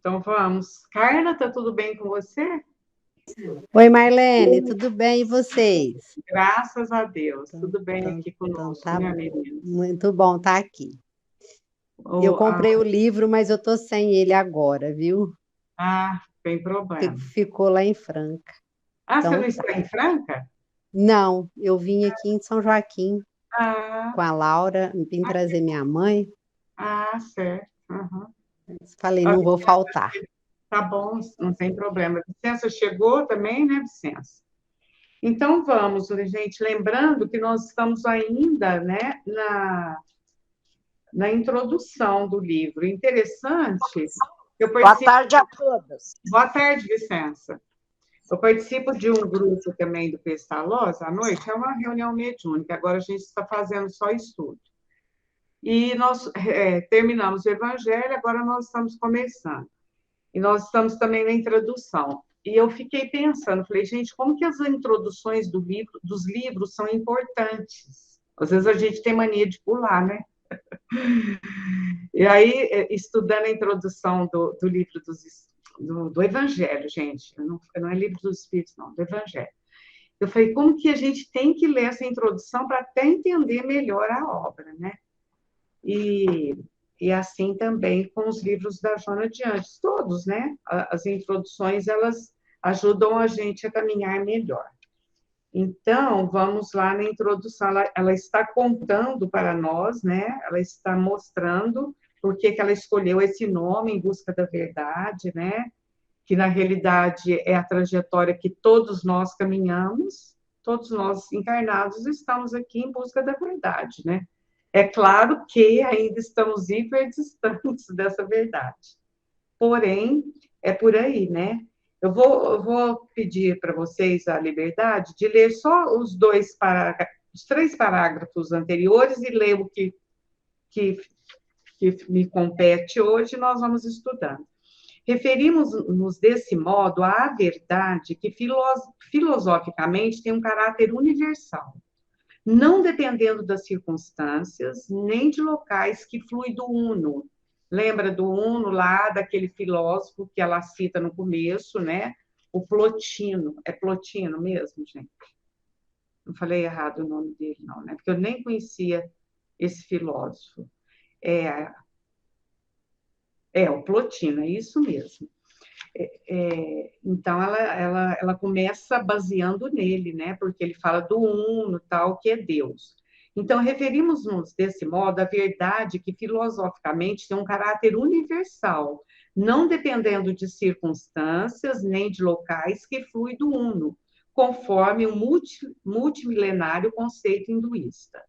Então vamos. Carla, tá tudo bem com você? Oi, Marlene, tudo bem? E vocês? Graças a Deus, Então, tudo bem então, aqui então conosco, tá né, meninas? muito bom estar aqui. Eu Oh, comprei o livro, mas eu tô sem ele agora, viu? tem problema. Ficou lá em Franca. Você não Então está tá. em Franca? Não, eu vim aqui em São Joaquim Ah, com a Laura, vim trazer minha mãe. certo. Uhum. Falei, A não vou Vicença, faltar. tá bom, não tem problema. A Vicença chegou também, né, Vicença? Então vamos, gente, lembrando que nós estamos ainda, né, na introdução do livro. Interessante, eu Boa participo. tarde a todas. Boa tarde, Vicença. Eu participo de um grupo também do Pestalozzi à noite, é uma reunião mediúnica, agora a gente está fazendo só estudo. E nós terminamos o Evangelho, agora nós estamos começando. E nós estamos também na introdução. E eu fiquei pensando, falei, gente, como que as introduções dos livros são importantes? Às vezes a gente tem mania de pular, né? E aí, estudando a introdução do livro do Evangelho, gente, não é livro dos Espíritos, não, do Evangelho. Eu falei, como que a gente tem que ler essa introdução para até entender melhor a obra, né? E, e assim também com os livros da Joana de Anjos, todos, né? As introduções, elas ajudam a gente a caminhar melhor. Então, vamos lá na introdução, ela está contando para nós, né? Ela está mostrando por que ela escolheu esse nome, Em Busca da Verdade, né? Que na realidade é a trajetória que todos nós caminhamos, todos nós encarnados estamos aqui em busca da verdade, né? É claro que ainda estamos hiper distantes dessa verdade. Porém, é por aí, né? Eu vou pedir para vocês a liberdade de ler só os 3 parágrafos anteriores e ler o que, que me compete hoje, nós vamos estudando. Referimos-nos desse modo à verdade que filosoficamente tem um caráter universal, não dependendo das circunstâncias, nem de locais que flui do uno. Lembra do uno lá, daquele filósofo que ela cita no começo, né? O Plotino. É Plotino mesmo, gente? Não falei errado o nome dele, não, né? Porque eu nem conhecia esse filósofo. É, o Plotino, é isso mesmo. Então, ela começa baseando nele, né? Porque ele fala do uno, tal, que é Deus. Então, referimos-nos desse modo à verdade que filosoficamente tem um caráter universal, não dependendo de circunstâncias nem de locais que flui do uno, conforme o multimilenário conceito hinduísta.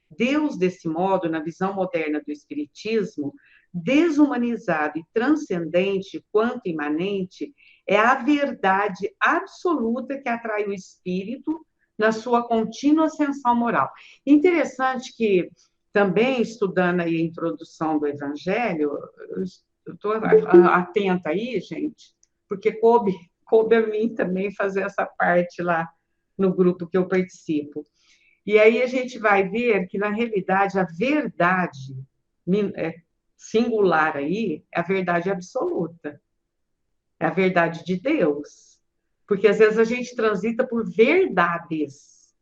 Deus, desse modo, na visão moderna do Espiritismo, desumanizado e transcendente quanto imanente, é a verdade absoluta que atrai o espírito na sua contínua ascensão moral. Interessante que, também estudando aí a introdução do Evangelho, eu estou atenta aí, gente, porque coube a mim também fazer essa parte lá no grupo que eu participo. E aí a gente vai ver que, na realidade, a verdade singular aí é a verdade absoluta, é a verdade de Deus. Porque às vezes a gente transita por verdades.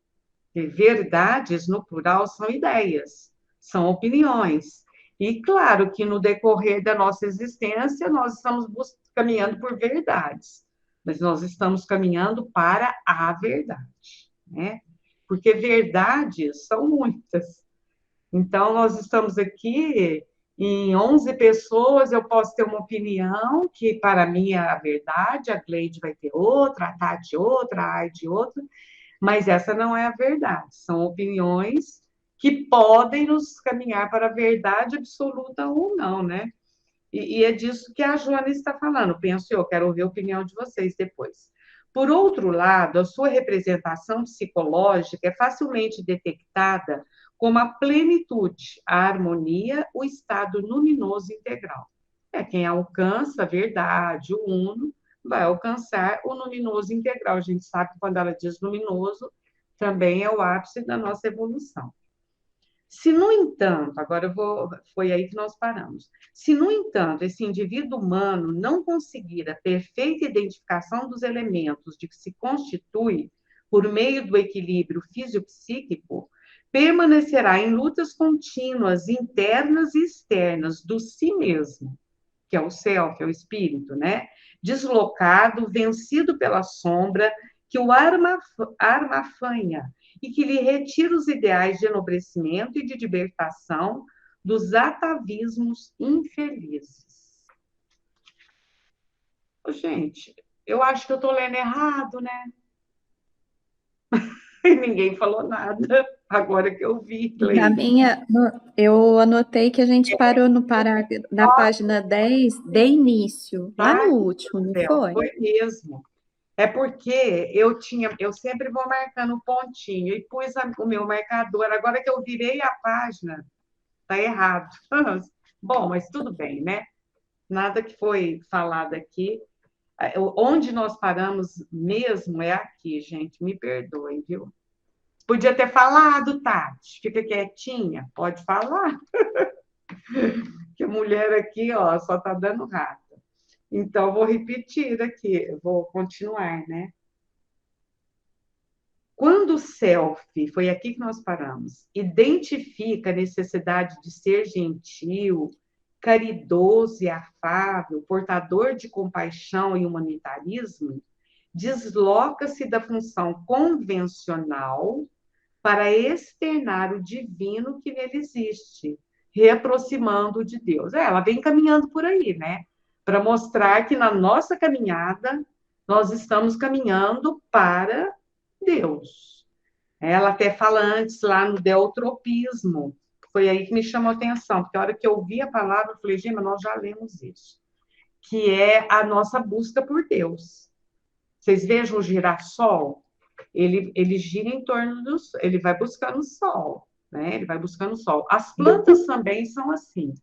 E verdades, no plural, são ideias, são opiniões. E claro que no decorrer da nossa existência, nós estamos caminhando por verdades, mas nós estamos caminhando para a verdade, né? Porque verdades são muitas. Então, nós estamos aqui em 11 pessoas, eu posso ter uma opinião que para mim é a verdade, a Gleide vai ter outra, a Tati outra, a Aide outra, mas essa não é a verdade. São opiniões que podem nos caminhar para a verdade absoluta ou não, né? E é disso que a Joana está falando. Penso eu, quero ouvir a opinião de vocês depois. Por outro lado, a sua representação psicológica é facilmente detectada como a plenitude, a harmonia, o estado luminoso integral. É quem alcança a verdade, o uno, vai alcançar o luminoso integral. A gente sabe que quando ela diz luminoso, também é o ápice da nossa evolução. Se, no entanto, foi aí que nós paramos. Se, no entanto, esse indivíduo humano não conseguir a perfeita identificação dos elementos de que se constitui por meio do equilíbrio fisiopsíquico, permanecerá em lutas contínuas, internas e externas do si mesmo, que é o self, é o espírito, né? Deslocado, vencido pela sombra que o armafanha e que lhe retira os ideais de enobrecimento e de libertação dos atavismos infelizes. Ô, gente, eu acho que eu estou lendo errado, né? E ninguém falou nada, agora que eu vi, Na Leite. minha, eu anotei que a gente parou no parágrafo, na página 10, de início, lá no último, não foi? Foi mesmo. É porque eu sempre vou marcando o pontinho e pus o meu marcador. Agora que eu virei a página, tá errado. Bom, mas tudo bem, né? Nada que foi falado aqui. Onde nós paramos mesmo é aqui, gente. Me perdoem, viu? Podia ter falado, Tati. Fica quietinha. Pode falar. Que a mulher aqui, ó, só tá dando rata. Então, vou repetir aqui. Vou continuar, né? Quando o self, foi aqui que nós paramos, identifica a necessidade de ser gentil, caridoso e afável, portador de compaixão e humanitarismo, desloca-se da função convencional para externar o divino que nele existe, reaproximando de Deus. Ela vem caminhando por aí, né? Para mostrar que na nossa caminhada nós estamos caminhando para Deus. Ela até fala antes lá no deutropismo. Foi aí que me chamou a atenção, porque a hora que eu vi a palavra, eu falei, gente, mas nós já lemos isso. Que é a nossa busca por Deus. Vocês vejam o girassol? Ele gira em torno do... Ele vai buscando o sol, né? Ele vai buscando o sol. As plantas também são assim.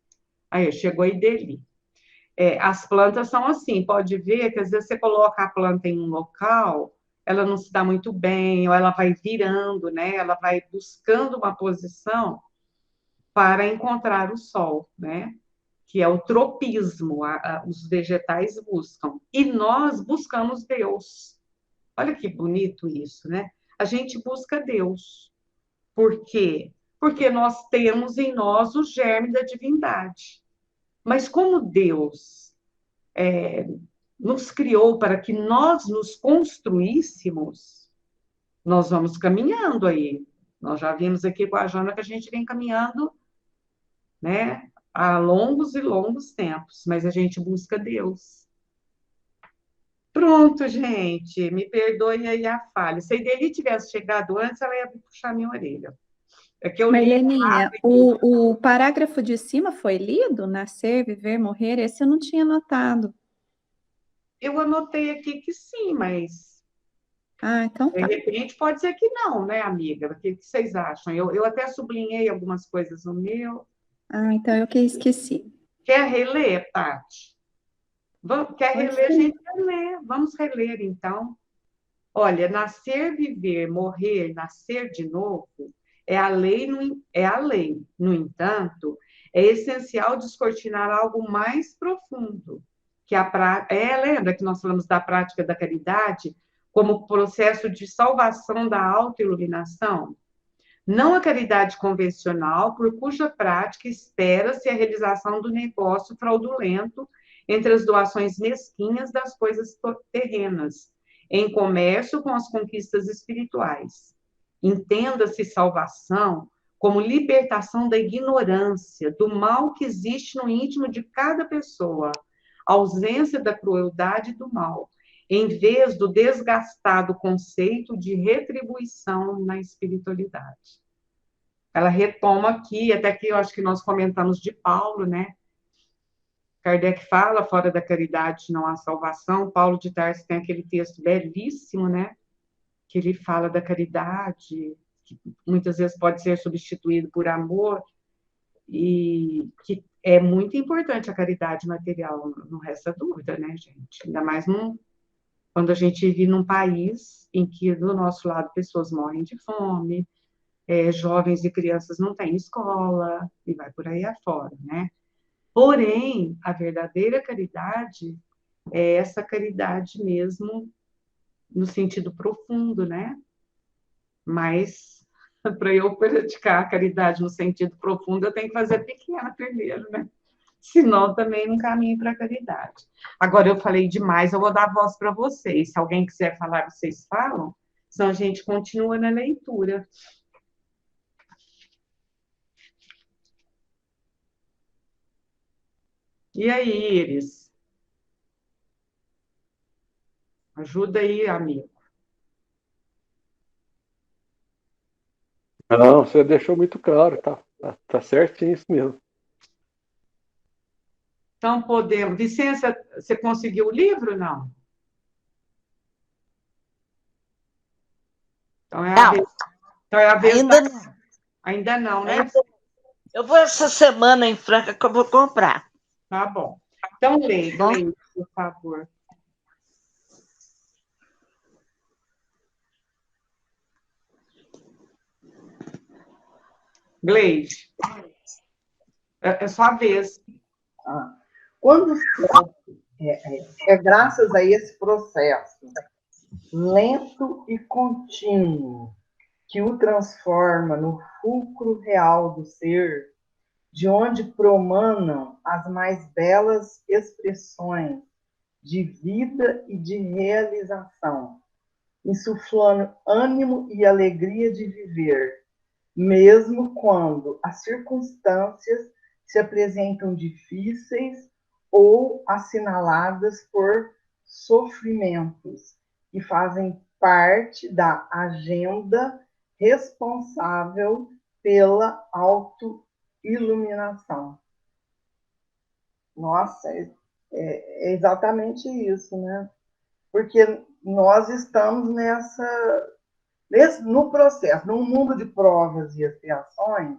Aí, chegou a Ideli. As plantas são assim, pode ver que às vezes você coloca a planta em um local, ela não se dá muito bem, ou ela vai virando, né? Ela vai buscando uma posição para encontrar o sol, né? Que é o tropismo, os vegetais buscam. E nós buscamos Deus. Olha que bonito isso, né? A gente busca Deus. Por quê? Porque nós temos em nós o germe da divindade. Mas como Deus nos criou para que nós nos construíssemos, nós vamos caminhando aí. Nós já vimos aqui com a Jana que a gente vem caminhando, né, há longos e longos tempos, mas a gente busca Deus. Pronto, gente, me perdoe aí a falha. Se a Ideli tivesse chegado antes, ela ia puxar minha orelha. É que eu li. Marleninha, o parágrafo de cima foi lido? Nascer, viver, morrer? Esse eu não tinha notado. Eu anotei aqui que sim, mas Ah, então de tá. repente pode ser que não, né, amiga? O que vocês acham? Eu até sublinhei algumas coisas no meu. Ah, então eu que esqueci. Quer reler, Tati? Quer Pode reler, a ser. gente reler. Vamos reler, então. Olha, nascer, viver, morrer, nascer de novo é a lei, é a lei. No entanto, é essencial descortinar algo mais profundo, que lembra que nós falamos da prática da caridade como processo de salvação da autoiluminação? Não a caridade convencional, por cuja prática espera-se a realização do negócio fraudulento entre as doações mesquinhas das coisas terrenas, em comércio com as conquistas espirituais. Entenda-se salvação como libertação da ignorância, do mal que existe no íntimo de cada pessoa, ausência da crueldade e do mal, em vez do desgastado conceito de retribuição na espiritualidade. Ela retoma aqui, até que eu acho que nós comentamos de Paulo, né? Kardec fala, fora da caridade não há salvação. Paulo de Tarso tem aquele texto belíssimo, né? Que ele fala da caridade, que muitas vezes pode ser substituído por amor, e que é muito importante a caridade material, não resta dúvida, né, gente? Ainda mais quando a gente vive num país em que, do nosso lado, pessoas morrem de fome, jovens e crianças não têm escola, e vai por aí afora, né? Porém, a verdadeira caridade é essa caridade mesmo, no sentido profundo, né? Mas, para eu praticar a caridade no sentido profundo, eu tenho que fazer pequena primeiro, né? Senão também não caminho para a caridade. Agora, eu falei demais, eu vou dar voz para vocês. Se alguém quiser falar, vocês falam, senão a gente continua na leitura. E aí, Iris? Ajuda aí, amigo. Não, você deixou muito claro, tá certinho isso mesmo. Então, podemos. Vicência, você conseguiu o livro, não? Então é a Não, vez, então é a vez ainda da... não. Ainda não, né? Eu vou essa semana em Franca que eu vou comprar. Tá bom. Então, leia, Bom, por favor. Gleide, é sua vez. Quando é graças a esse processo lento e contínuo que o transforma no fulcro real do ser, de onde promanam as mais belas expressões de vida e de realização, insuflando ânimo e alegria de viver, mesmo quando as circunstâncias se apresentam difíceis ou assinaladas por sofrimentos que fazem parte da agenda responsável pela autoiluminação. Nossa, é exatamente isso, né? Porque nós estamos no processo, num mundo de provas e expiações,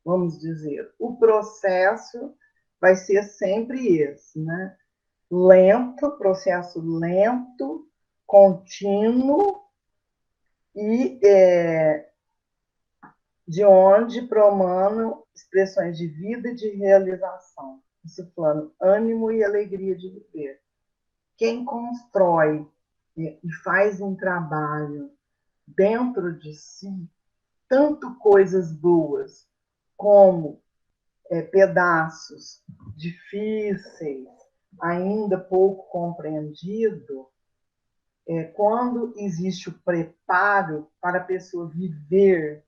vamos dizer, o processo vai ser sempre esse, né? Lento, processo lento, contínuo e de onde promanam expressões de vida e de realização, insuflando ânimo e alegria de viver. Quem constrói e faz um trabalho dentro de si, tanto coisas boas como pedaços difíceis, ainda pouco compreendido, quando existe o preparo para a pessoa viver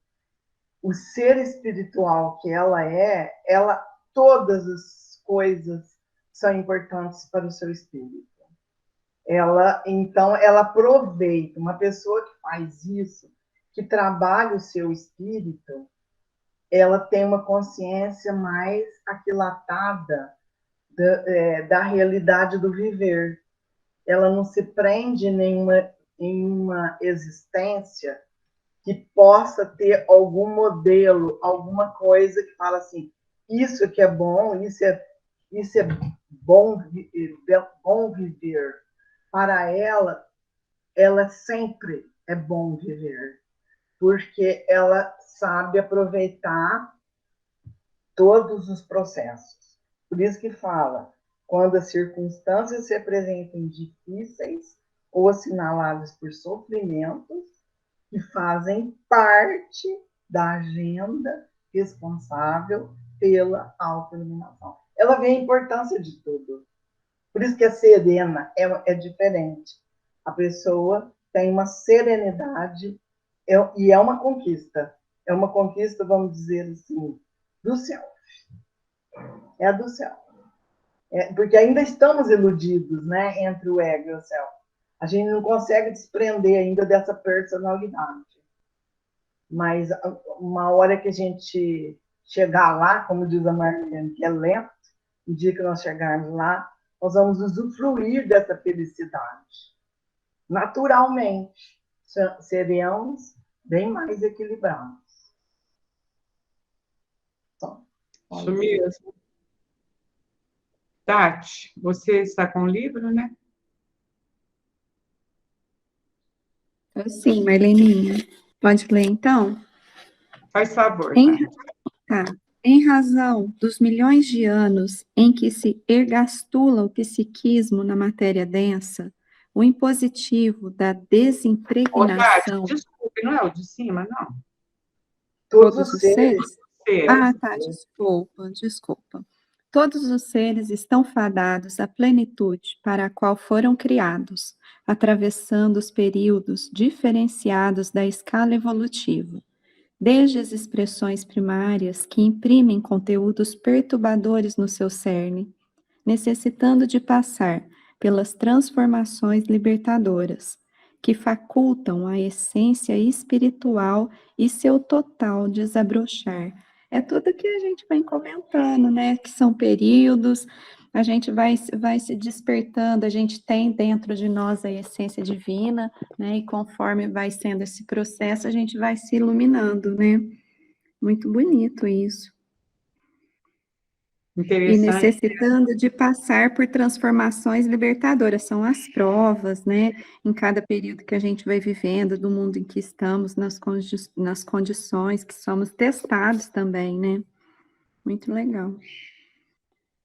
o ser espiritual que todas as coisas são importantes para o seu espírito. Então, ela aproveita. Uma pessoa que faz isso, que trabalha o seu espírito, ela tem uma consciência mais aquilatada da realidade do viver. Ela não se prende em uma existência que possa ter algum modelo, alguma coisa que fala assim, isso que é bom, isso é bom viver. Para ela sempre é bom viver, porque ela sabe aproveitar todos os processos. Por isso que fala, quando as circunstâncias se apresentam difíceis ou assinaladas por sofrimentos, que fazem parte da agenda responsável pela autoiluminação. Ela vê a importância de tudo. Por isso que a serena é diferente. A pessoa tem uma serenidade e é uma conquista. É uma conquista, vamos dizer assim, do céu. É a do céu. Porque ainda estamos iludidos, né, entre o ego e o céu. A gente não consegue desprender ainda dessa personalidade. Mas uma hora que a gente chegar lá, como diz a Marlene, que é lento, no dia que nós chegarmos lá, nós vamos usufruir dessa felicidade. Naturalmente, seremos bem mais equilibrados. Isso mesmo. Tati, você está com o livro, né? Sim, Marleninha. Pode ler, então? Faz favor, Em, tá? tá. Em razão dos milhões de anos em que se ergastula o psiquismo na matéria densa, o impositivo da Ô, Tati, desimpregnação, desculpe, não é o de cima, não. Todos todos os os seres, seres? Seres. Ah, tá, desculpa. Todos os seres estão fadados à plenitude para a qual foram criados, atravessando os períodos diferenciados da escala evolutiva, desde as expressões primárias que imprimem conteúdos perturbadores no seu cerne, necessitando de passar pelas transformações libertadoras, que facultam a essência espiritual e seu total desabrochar. É tudo que a gente vem comentando, né? Que são períodos, a gente vai se despertando, a gente tem dentro de nós a essência divina, né? E conforme vai sendo esse processo, a gente vai se iluminando, né? Muito bonito isso. E Interessante. necessitando de passar por transformações libertadoras, são as provas, né, em cada período que a gente vai vivendo, do mundo em que estamos, nas condições que somos testados também, né? Muito legal.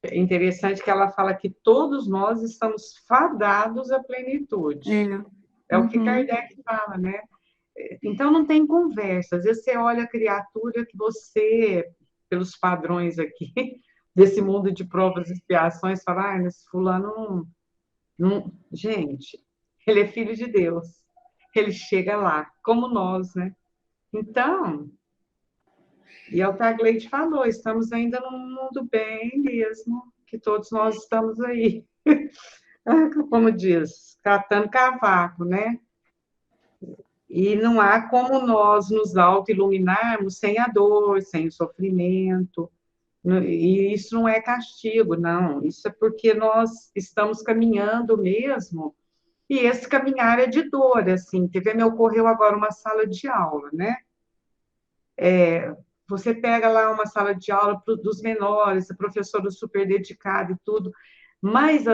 É interessante que ela fala que todos nós estamos fadados à plenitude. É o que Kardec fala, né? Então não tem conversa. Às vezes você olha a criatura que você, pelos padrões aqui, desse mundo de provas e expiações, fala, ah, esse fulano não. Gente, ele é filho de Deus. Ele chega lá, como nós, né? Então, e é o que a Gleide falou, estamos ainda num mundo bem mesmo, que todos nós estamos aí, como diz, catando cavaco, né? E não há como nós nos auto-iluminarmos sem a dor, sem o sofrimento. E isso não é castigo, não. Isso é porque nós estamos caminhando mesmo. E esse caminhar é de dor, assim. Me ocorreu agora uma sala de aula, né? Você pega lá uma sala de aula dos menores, a professora super dedicada e tudo, mas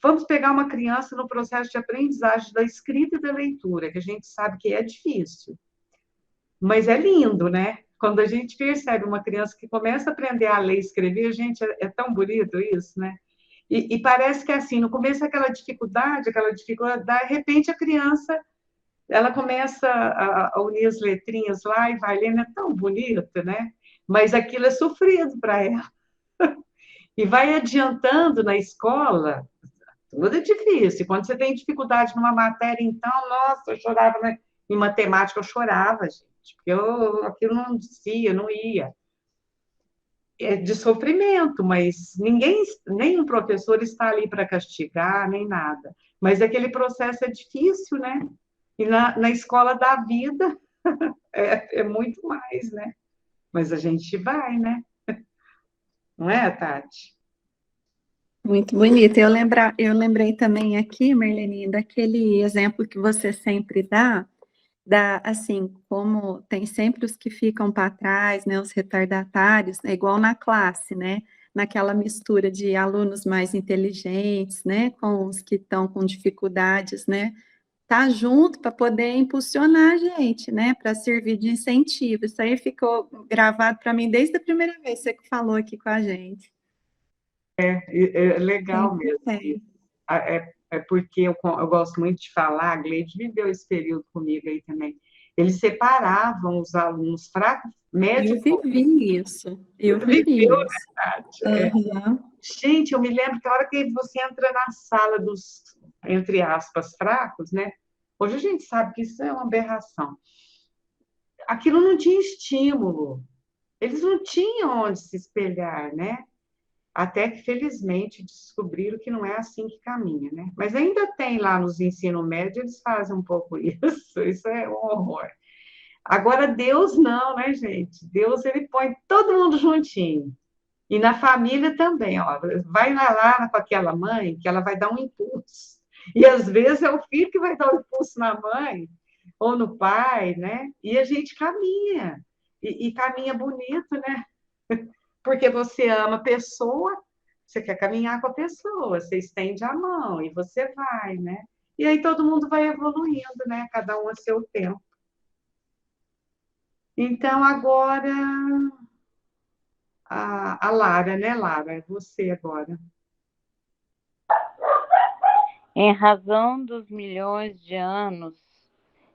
vamos pegar uma criança no processo de aprendizagem da escrita e da leitura, que a gente sabe que é difícil, mas é lindo, né? Quando a gente percebe uma criança que começa a aprender a ler e escrever, gente, é tão bonito isso, né? E parece que assim, no começo aquela dificuldade, de repente a criança ela começa a unir as letrinhas lá e vai lendo, é tão bonito, né? Mas aquilo é sofrido para ela. E vai adiantando na escola, tudo é difícil. Quando você tem dificuldade numa matéria, então, nossa, eu chorava, né? Em matemática eu chorava, gente, porque aquilo não descia, não ia. É de sofrimento, mas nenhum professor está ali para castigar, nem nada. Mas aquele processo é difícil, né? E na escola da vida é muito mais, né? Mas a gente vai, né? Não é, Tati? Muito bonito. Eu lembrei também aqui, Marlene, daquele exemplo que você sempre dá assim, como tem sempre os que ficam para trás, né, os retardatários, é igual na classe, né? Naquela mistura de alunos mais inteligentes, né, com os que estão com dificuldades, né? Tá junto para poder impulsionar a gente, né? Para servir de incentivo. Isso aí ficou gravado para mim desde a primeira vez que você falou aqui com a gente. É legal Sempre mesmo tem. isso. É porque eu gosto muito de falar, a Gleide viveu esse período comigo aí também. Eles separavam os alunos fracos, médio, Eu vivi isso. Eu viveu, vivi né, isso. Tati? Aham. Gente, eu me lembro que a hora que você entra na sala dos, entre aspas, fracos, né? Hoje a gente sabe que isso é uma aberração. Aquilo não tinha estímulo. Eles não tinham onde se espelhar, né? Até que, felizmente, descobriram que não é assim que caminha, né? Mas ainda tem lá nos ensino médio, eles fazem um pouco isso é um horror. Agora, Deus não, né, gente? Deus, ele põe todo mundo juntinho. E na família também, ó. Vai lá com aquela mãe, que ela vai dar um impulso. E às vezes é o filho que vai dar o impulso na mãe, ou no pai, né? E a gente caminha. E caminha bonito, né? Porque você ama a pessoa, você quer caminhar com a pessoa, você estende a mão e você vai, né? E aí todo mundo vai evoluindo, né? Cada um a seu tempo. Então, agora, a Lara, né, Lara? É você agora. Em razão dos milhões de anos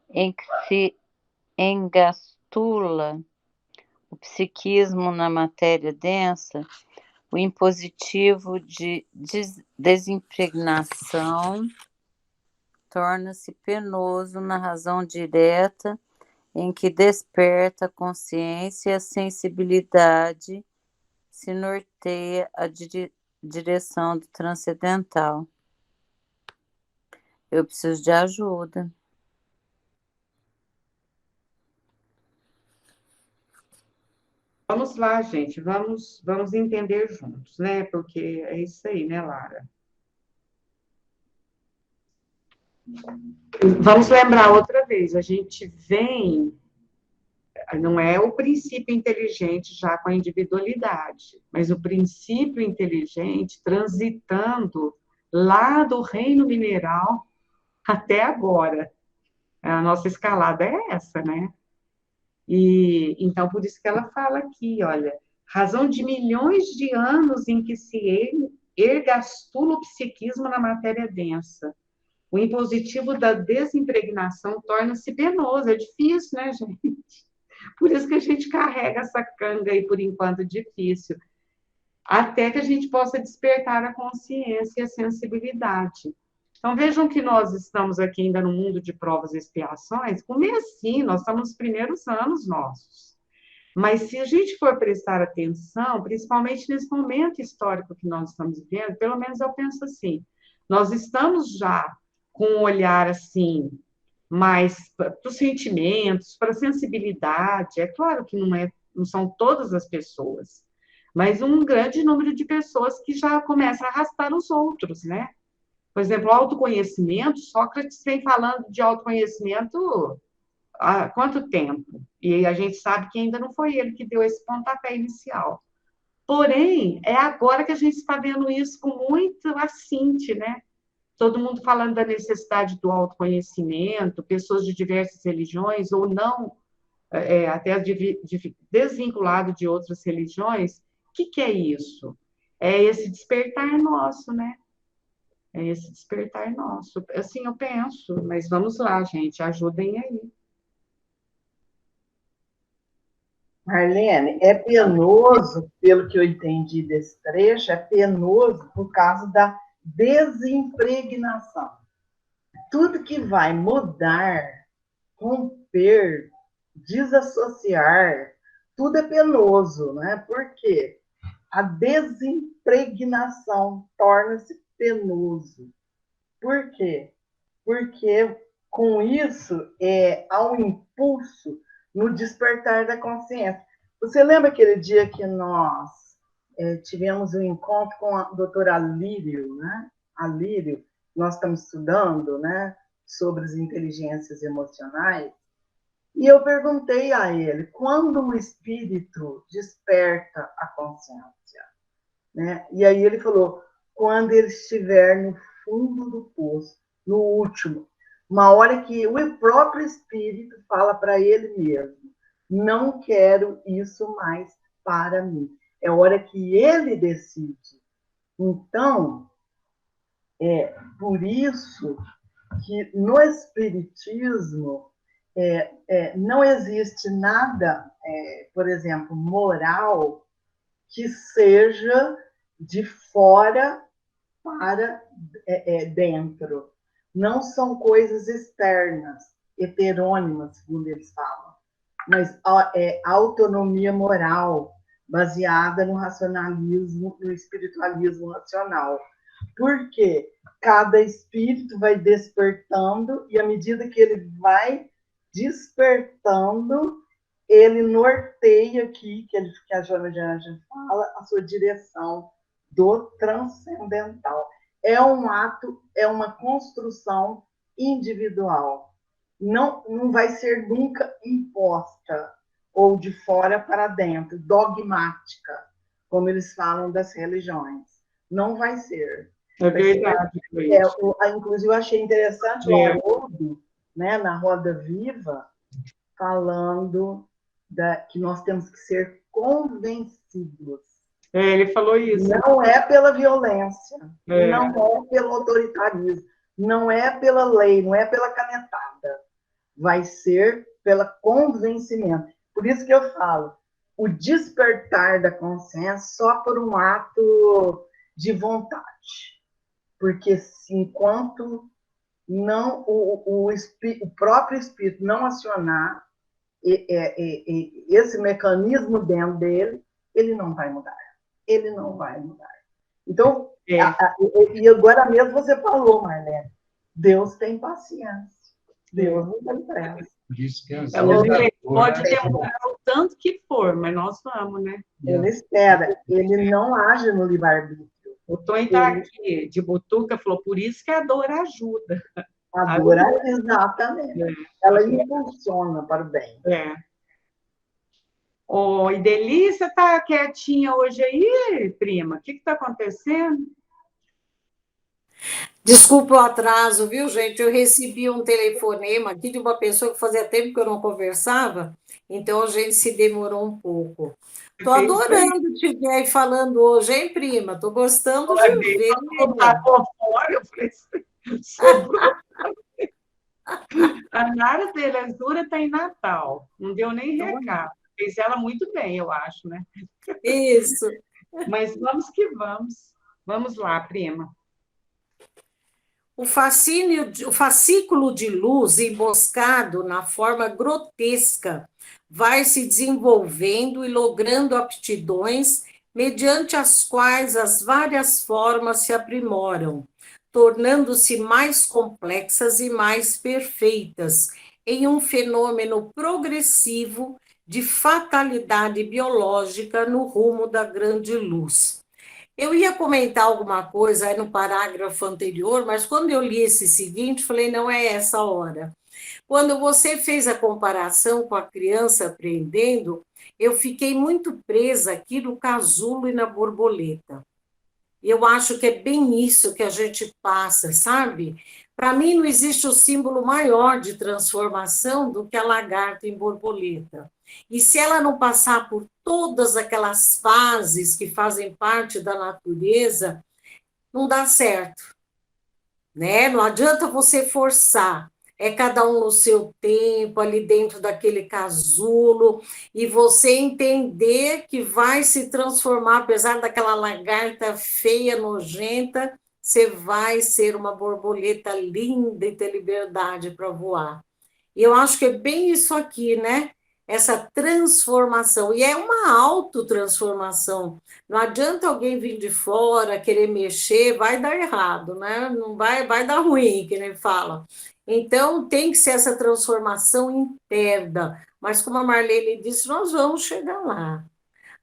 em que se engastula o psiquismo na matéria densa, o impositivo de desimpregnação torna-se penoso na razão direta em que desperta a consciência e a sensibilidade se norteia a direção do transcendental. Eu preciso de ajuda. Vamos lá, gente, vamos entender juntos, né? Porque é isso aí, né, Lara? Vamos lembrar outra vez, a gente vem, não é o princípio inteligente já com a individualidade, mas o princípio inteligente transitando lá do reino mineral até agora. A nossa escalada é essa, né? E então, por isso que ela fala aqui, olha, razão de milhões de anos em que se ergastula o psiquismo na matéria densa. O impositivo da desimpregnação torna-se penoso, é difícil, né, gente? Por isso que a gente carrega essa canga aí, por enquanto, difícil, até que a gente possa despertar a consciência e a sensibilidade. Então, vejam que nós estamos aqui ainda no mundo de provas e expiações, comecinho, nós estamos nos primeiros anos nossos. Mas se a gente for prestar atenção, principalmente nesse momento histórico que nós estamos vivendo, pelo menos eu penso assim, nós estamos já com um olhar assim, mais para os sentimentos, para a sensibilidade. É claro que não são todas as pessoas, mas um grande número de pessoas que já começa a arrastar os outros, né? Por exemplo, autoconhecimento, Sócrates vem falando de autoconhecimento há quanto tempo? E a gente sabe que ainda não foi ele que deu esse pontapé inicial. Porém, é agora que a gente está vendo isso com muito assinte, né? Todo mundo falando da necessidade do autoconhecimento, pessoas de diversas religiões ou não, até desvinculado de outras religiões. O que é isso? É esse despertar nosso, né? É esse despertar nosso. Assim eu penso, mas vamos lá, gente, ajudem aí. Marlene, é penoso, pelo que eu entendi desse trecho, é penoso por causa da desimpregnação. Tudo que vai mudar, romper, desassociar, tudo é penoso, né? Por quê? A desimpregnação torna-se penoso. Por quê? Porque com isso há um impulso no despertar da consciência. Você lembra aquele dia que nós tivemos um encontro com a doutora Alírio, né? Alírio, nós estamos estudando, né, sobre as inteligências emocionais, e eu perguntei a ele, quando o espírito desperta a consciência? Né? E aí ele falou, quando ele estiver no fundo do poço, no último, uma hora que o próprio espírito fala para ele mesmo, não quero isso mais para mim. É hora que ele decide. Então, por isso que no Espiritismo não existe nada, por exemplo, moral que seja de fora para dentro. Não são coisas externas, heterônimas, segundo eles falam, mas autonomia moral, baseada no racionalismo, no espiritualismo racional. Porque cada espírito vai despertando, e à medida que ele vai despertando, ele norteia aqui, que a Joana de Anjos fala, a sua direção do transcendental. É um ato, é uma construção individual. Não vai ser nunca imposta ou de fora para dentro, dogmática, como eles falam das religiões. Não vai ser. É verdade. Inclusive, eu achei interessante o Haroldo, né, na Roda Viva, falando que nós temos que ser convencidos. Ele falou isso. Não é pela violência, É. não é pelo autoritarismo, não é pela lei, não é pela canetada. Vai ser pelo convencimento. Por isso que eu falo, o despertar da consciência só por um ato de vontade. Porque enquanto não o próprio espírito não acionar esse mecanismo dentro dele, ele não vai mudar. Ele não vai mudar. Então, e agora mesmo você falou, Marlene, Deus tem paciência. Deus não tem pressa. Por isso que Ele pode demorar o tanto que for, mas nós vamos, né? Ele espera. Ele não age no livre-arbítrio. O Tony está aqui, de Butuca, falou, por isso que a dor ajuda. A dor, exatamente. Ela impulsiona para o bem. Oi, Delícia, tá quietinha hoje aí, prima? O que está acontecendo? Desculpa o atraso, viu, gente? Eu recebi um telefonema aqui de uma pessoa que fazia tempo que eu não conversava, então a gente se demorou um pouco. Estou adorando te ver aí falando hoje, hein, prima? Estou gostando de ver. Eu falei, sobrou. A Nara Belezura está em Natal, não deu nem recado. Fez ela muito bem, eu acho, né? Isso. Mas vamos que vamos. Vamos lá, prima. O fascículo de luz emboscado na forma grotesca vai se desenvolvendo e logrando aptidões mediante as quais as várias formas se aprimoram, tornando-se mais complexas e mais perfeitas, em um fenômeno progressivo de fatalidade biológica no rumo da grande luz. Eu ia comentar alguma coisa aí no parágrafo anterior, mas quando eu li esse seguinte, falei, não é essa hora. Quando você fez a comparação com a criança aprendendo, eu fiquei muito presa aqui no casulo e na borboleta. Eu acho que é bem isso que a gente passa, sabe? Para mim, não existe o símbolo maior de transformação do que a lagarta em borboleta. E se ela não passar por todas aquelas fases que fazem parte da natureza, não dá certo, né? Não adianta você forçar. É cada um no seu tempo, ali dentro daquele casulo, e você entender que vai se transformar, apesar daquela lagarta feia, nojenta, você vai ser uma borboleta linda e ter liberdade para voar. E eu acho que é bem isso aqui, né? Essa transformação, e é uma autotransformação. Não adianta alguém vir de fora, querer mexer, vai dar errado, né? Não vai dar ruim, que nem fala. Então, tem que ser essa transformação interna. Mas, como a Marlene disse, nós vamos chegar lá.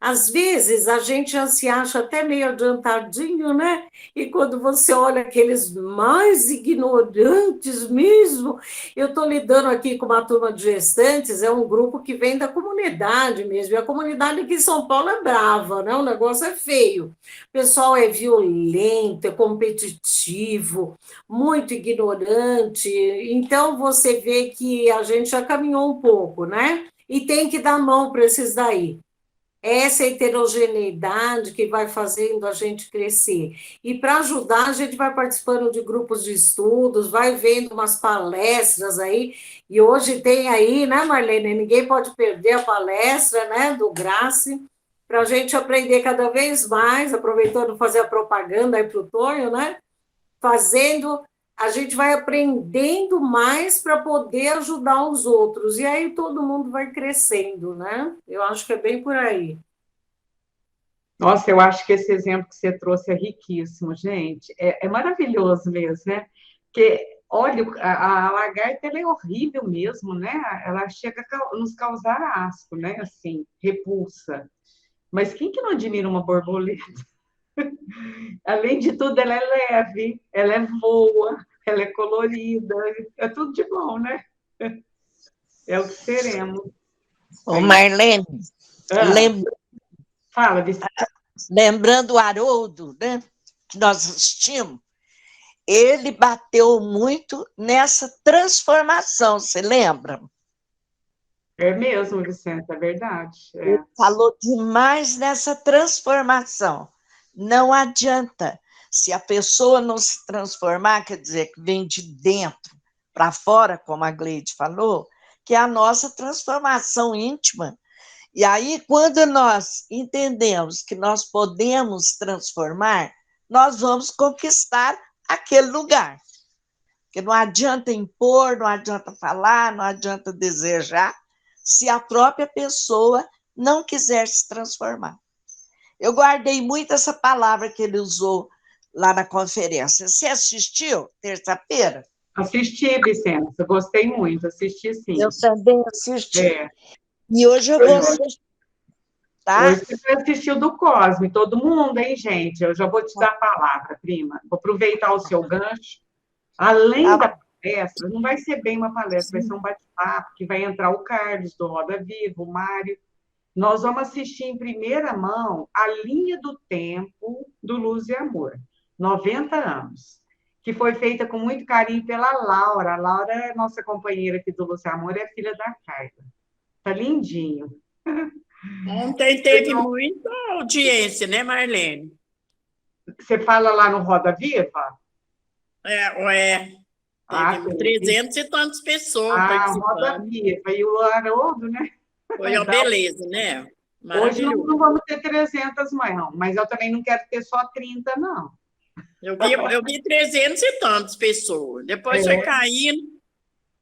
Às vezes, a gente já se acha até meio adiantadinho, né? E quando você olha aqueles mais ignorantes mesmo, eu estou lidando aqui com uma turma de gestantes, é um grupo que vem da comunidade mesmo, e a comunidade aqui em São Paulo é brava, né? O negócio é feio. O pessoal é violento, é competitivo, muito ignorante, então você vê que a gente já caminhou um pouco, né? E tem que dar mão para esses daí. Essa heterogeneidade que vai fazendo a gente crescer. E para ajudar, a gente vai participando de grupos de estudos, vai vendo umas palestras aí, e hoje tem aí, né, Marlene? Ninguém pode perder a palestra, né, do Grace, para a gente aprender cada vez mais, aproveitando fazer a propaganda aí para o Tonho, né? A gente vai aprendendo mais para poder ajudar os outros, e aí todo mundo vai crescendo, né? Eu acho que é bem por aí. Nossa, eu acho que esse exemplo que você trouxe é riquíssimo, gente. É maravilhoso mesmo, né? Porque, olha, a lagarta ela é horrível mesmo, né? Ela chega a nos causar asco, né? Assim, repulsa. Mas quem que não admira uma borboleta? Além de tudo, ela é leve, ela é voa, ela é colorida, é tudo de bom, né? É o que seremos. Ô, Marlene, fala, Vicente. Lembrando o Haroldo, né, que nós assistimos, ele bateu muito nessa transformação, você lembra? É mesmo, Vicente, é verdade. Ele falou demais nessa transformação. Não adianta. Se a pessoa não se transformar, quer dizer, que vem de dentro para fora, como a Gleide falou, que é a nossa transformação íntima. E aí, quando nós entendemos que nós podemos transformar, nós vamos conquistar aquele lugar. Porque não adianta impor, não adianta falar, não adianta desejar, se a própria pessoa não quiser se transformar. Eu guardei muito essa palavra que ele usou lá na conferência. Você assistiu terça-feira? Assisti, Vicente, eu gostei muito, assisti sim. Eu também assisti. É. E hoje eu vou assistir. Tá? Hoje você vai assistir o do Cosme, todo mundo, hein, gente? Eu já vou te dar a palavra, prima. Vou aproveitar o seu gancho. Além da palestra, não vai ser bem uma palestra, vai ser um bate-papo, que vai entrar o Carlos, do Roda Viva, o Mário. Nós vamos assistir em primeira mão a linha do tempo do Luz e Amor, 90 anos, que foi feita com muito carinho pela Laura. A Laura é nossa companheira aqui do Luz e Amor, é filha da Carla. Tá lindinho. Ontem teve muita audiência, né, Marlene? Você fala lá no Roda Viva? Teve 300 e tantas pessoas participando. Roda Viva. E o Haroldo, né? Foi uma beleza, né? Hoje não vamos ter 300, não, mas eu também não quero ter só 30, não. Eu vi 300 e tantas pessoas. Depois foi caindo,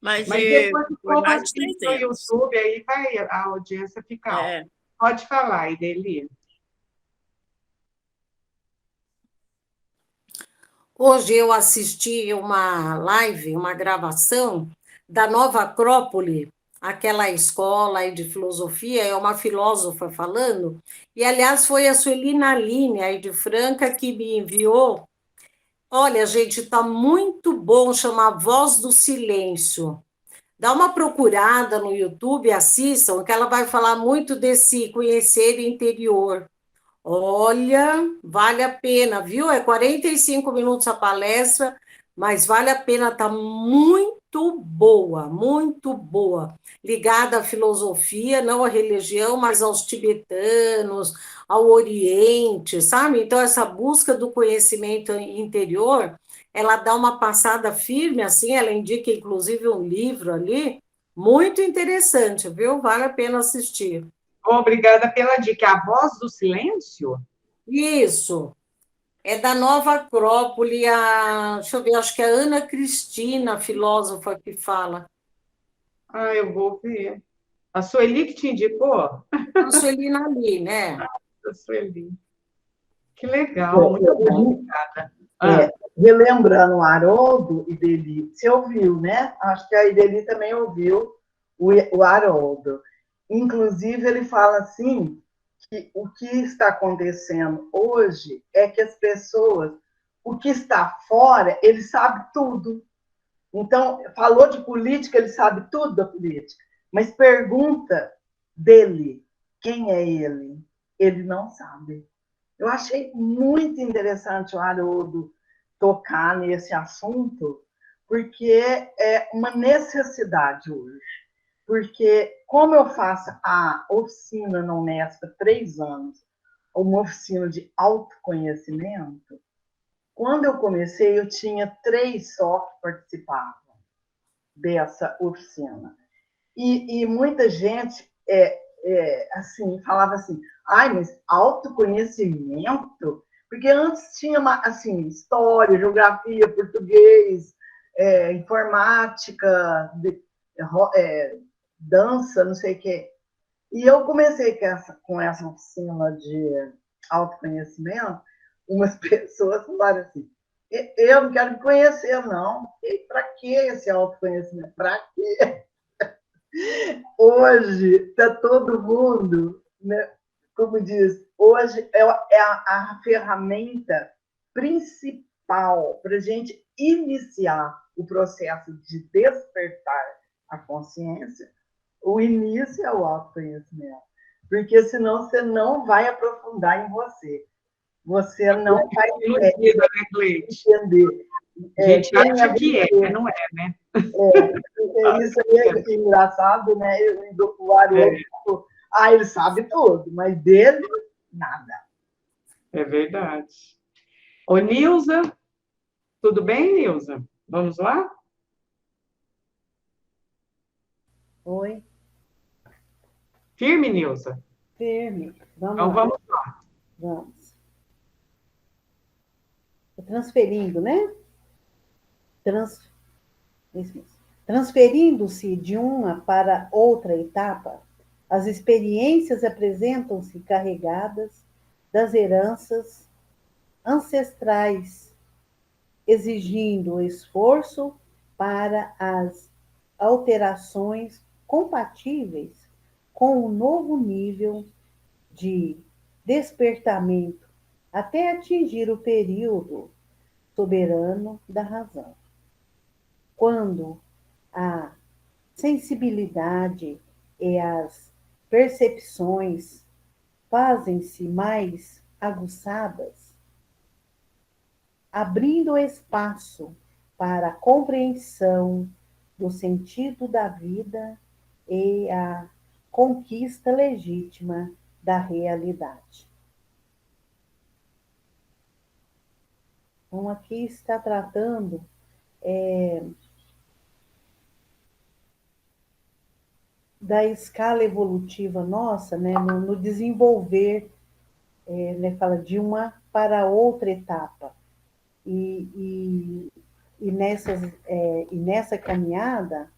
mas depois foi mais de 300. No YouTube, aí vai a audiência ficar. Pode falar, Ideli. Hoje eu assisti uma live, uma gravação da Nova Acrópole, aquela escola aí de filosofia, é uma filósofa falando, e aliás foi a Sueli Naline aí de Franca que me enviou. Olha, gente, está muito bom, chama Voz do Silêncio. Dá uma procurada no YouTube, assistam, que ela vai falar muito desse conhecer interior. Olha, vale a pena, viu? É 45 minutos a palestra, mas vale a pena, tá muito boa. Ligada à filosofia, não à religião, mas aos tibetanos, ao Oriente, sabe? Então, essa busca do conhecimento interior, ela dá uma passada firme, assim, ela indica, inclusive, um livro ali, muito interessante, viu? Vale a pena assistir. Obrigada pela dica. A Voz do Silêncio? Isso. É da Nova Acrópole, deixa eu ver, acho que é a Ana Cristina, filósofa, que fala. Eu vou ver. A Sueli que te indicou? A Sueli ali, né? A Sueli. Que legal, muito bom, obrigada. Relembrando o Haroldo, Ideli, você ouviu, né? Acho que a Ideli também ouviu o Haroldo. Inclusive, ele fala assim, que o que está acontecendo hoje é que as pessoas, o que está fora, ele sabe tudo. Então, falou de política, ele sabe tudo da política. Mas pergunta dele, quem é ele? Ele não sabe. Eu achei muito interessante o Haroldo tocar nesse assunto, porque é uma necessidade hoje. Porque, como eu faço a oficina na Unesp há 3 anos, uma oficina de autoconhecimento, quando eu comecei, eu tinha 3 só que participavam dessa oficina. E muita gente assim, falava assim, mas autoconhecimento? Porque antes tinha assim, história, geografia, português, informática, dança, não sei o quê. E eu comecei com essa oficina de autoconhecimento, umas pessoas falaram assim, eu não quero me conhecer, não. Para que esse autoconhecimento? Para quê? Hoje está todo mundo, né, como diz, hoje é a ferramenta principal para a gente iniciar o processo de despertar a consciência. O início é o autoconhecimento, porque senão você não vai aprofundar em você. Você não vai entender. A gente tem a acha que é, ver. mas não é, né? Isso aí é engraçado, né? Eu indo pro outro, ele sabe tudo, mas dele, nada. É verdade. Ô, Nilza, tudo bem, Nilza? Vamos lá? Oi, Firme, Nilza? firme. Vamos Então lá, vamos lá. vamos. Transferindo, né? Trans... Isso mesmo. Transferindo-se de uma para outra etapa, as experiências apresentam-se carregadas das heranças ancestrais, exigindo esforço para as alterações compatíveis com o novo nível de despertamento até atingir o período soberano da razão, quando a sensibilidade e as percepções fazem-se mais aguçadas, abrindo espaço para a compreensão do sentido da vida e a conquista legítima da realidade. Então, aqui está tratando da escala evolutiva nossa, né, no desenvolver, né, fala de uma para outra etapa. E nessa caminhada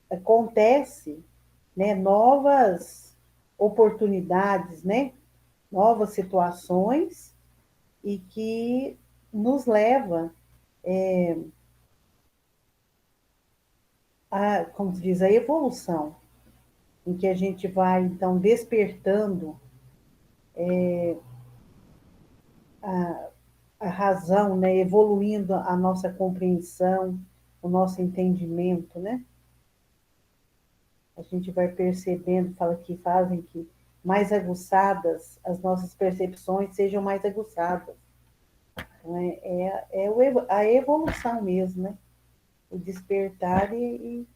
acontece, né, novas oportunidades, né, novas situações, e que nos leva como se diz, a evolução, em que a gente vai, então, despertando a razão, né, evoluindo a nossa compreensão, o nosso entendimento, né? A gente vai percebendo, fala que fazem que mais aguçadas, as nossas percepções sejam mais aguçadas. Então, a evolução mesmo, né? O despertar e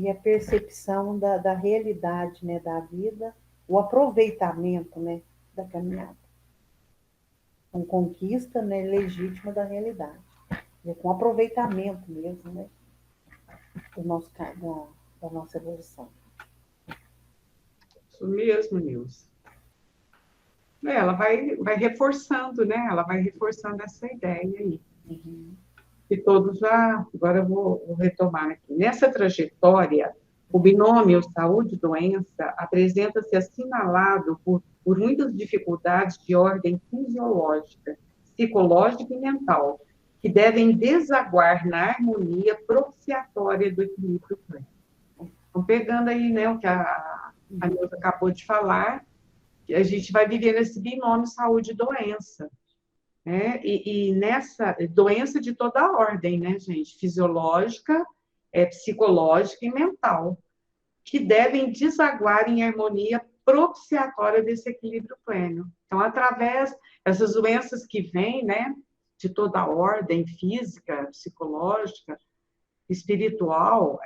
a percepção da realidade, né, da vida, o aproveitamento, né, da caminhada. Com conquista, né, legítima da realidade. Com aproveitamento mesmo, né, da nossa evolução. Isso mesmo, Nilza. Ela vai reforçando, né? Ela vai reforçando essa ideia aí. Uhum. E todos já... Agora eu vou retomar aqui. Nessa trajetória, o binômio saúde-doença apresenta-se assinalado por muitas dificuldades de ordem fisiológica, psicológica e mental, que devem desaguar na harmonia propiciatória do equilíbrio pleno. Então, pegando aí, né, o que a Nilza acabou de falar, que a gente vai viver nesse binômio saúde-doença, né? E nessa doença de toda a ordem, né, gente? Fisiológica, psicológica e mental, que devem desaguar em harmonia propiciatória desse equilíbrio pleno. Então, através dessas doenças que vêm, né, de toda a ordem física, psicológica, espiritual,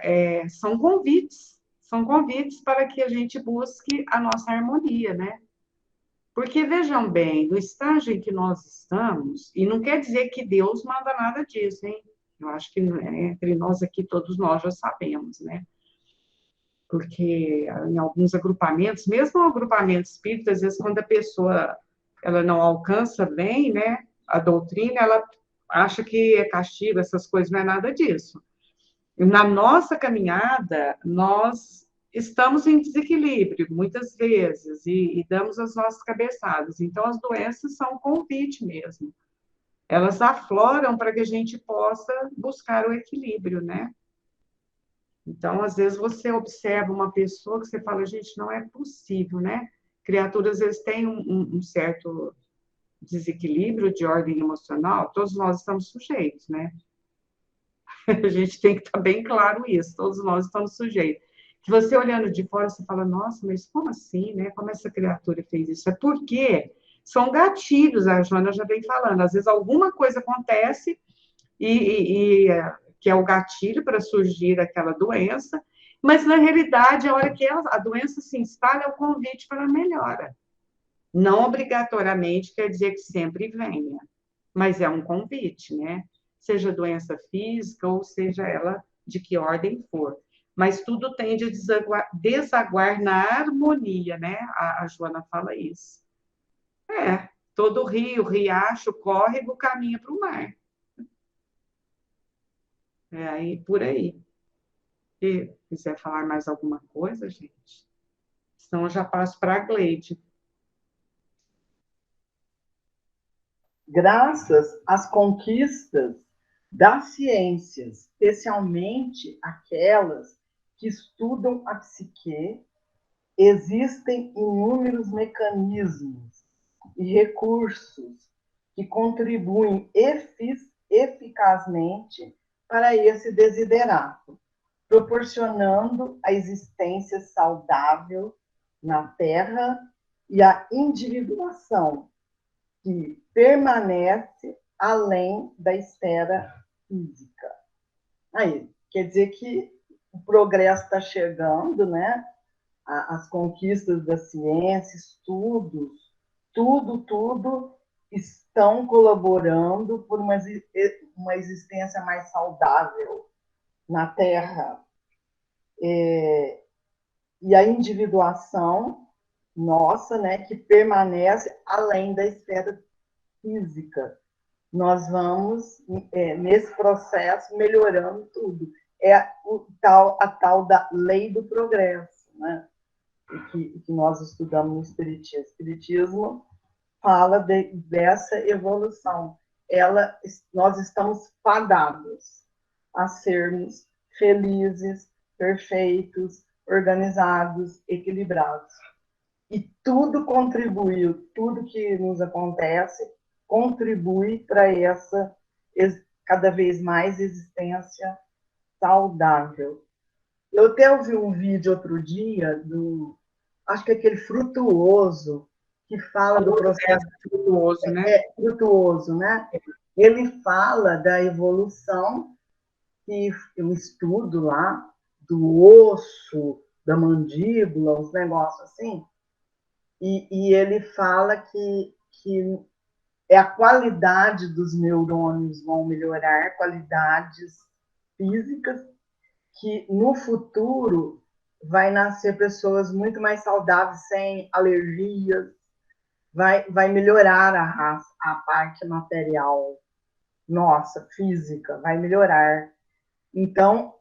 são convites para que a gente busque a nossa harmonia, né? Porque, vejam bem, no estágio em que nós estamos, e não quer dizer que Deus manda nada disso, hein? Eu acho que entre nós aqui, todos nós já sabemos, né? Porque em alguns agrupamentos, mesmo o agrupamento espírita, às vezes quando a pessoa ela não alcança bem, né, a doutrina, ela acha que é castigo, essas coisas, não é nada disso. Na nossa caminhada, nós estamos em desequilíbrio, muitas vezes, e damos as nossas cabeçadas. Então, as doenças são um convite mesmo. Elas afloram para que a gente possa buscar o equilíbrio, né? Então, às vezes, você observa uma pessoa que você fala, gente, não é possível, né? Criaturas, às vezes, têm um certo desequilíbrio de ordem emocional, todos nós estamos sujeitos, né? A gente tem que estar bem claro isso, todos nós estamos sujeitos. Que você olhando de fora, você fala, nossa, mas como assim, né? Como essa criatura fez isso? É porque são gatilhos, a Joana já vem falando. Às vezes alguma coisa acontece que é o gatilho para surgir aquela doença, mas na realidade, a hora que a doença se instala, é o convite para a melhora. Não obrigatoriamente quer dizer que sempre venha, mas é um convite, né? Seja doença física ou seja ela de que ordem for. Mas tudo tende a desaguar na harmonia, né? A Joana fala isso. Todo rio, riacho, córrego caminha para o mar. Aí por aí. Se quiser falar mais alguma coisa, gente, senão eu já passo para a Gleide. Graças às conquistas das ciências, especialmente aquelas que estudam a psique, existem inúmeros mecanismos e recursos que contribuem eficazmente para esse desiderato, proporcionando a existência saudável na Terra e a individuação que permanece além da esfera física. Aí, quer dizer que o progresso está chegando, né? As conquistas da ciência, estudos, tudo estão colaborando por uma existência mais saudável na Terra. E a individuação nossa, né, que permanece além da esfera física. Nós vamos, nesse processo, melhorando tudo. É a tal da lei do progresso, né, que nós estudamos no Espiritismo. O Espiritismo fala dessa evolução. Nós estamos fadados a sermos felizes, perfeitos, organizados, equilibrados. E tudo contribuiu, tudo que nos acontece contribui para essa cada vez mais existência saudável. Eu até ouvi um vídeo outro dia acho que é aquele Frutuoso, que fala do processo frutuoso, né? Frutuoso, né? Ele fala da evolução, que um estudo lá do osso, da mandíbula, uns negócios assim. E ele fala que é a qualidade dos neurônios vão melhorar, qualidades físicas, que no futuro vai nascer pessoas muito mais saudáveis, sem alergias, vai melhorar a raça, a parte material nossa, física, vai melhorar. Então,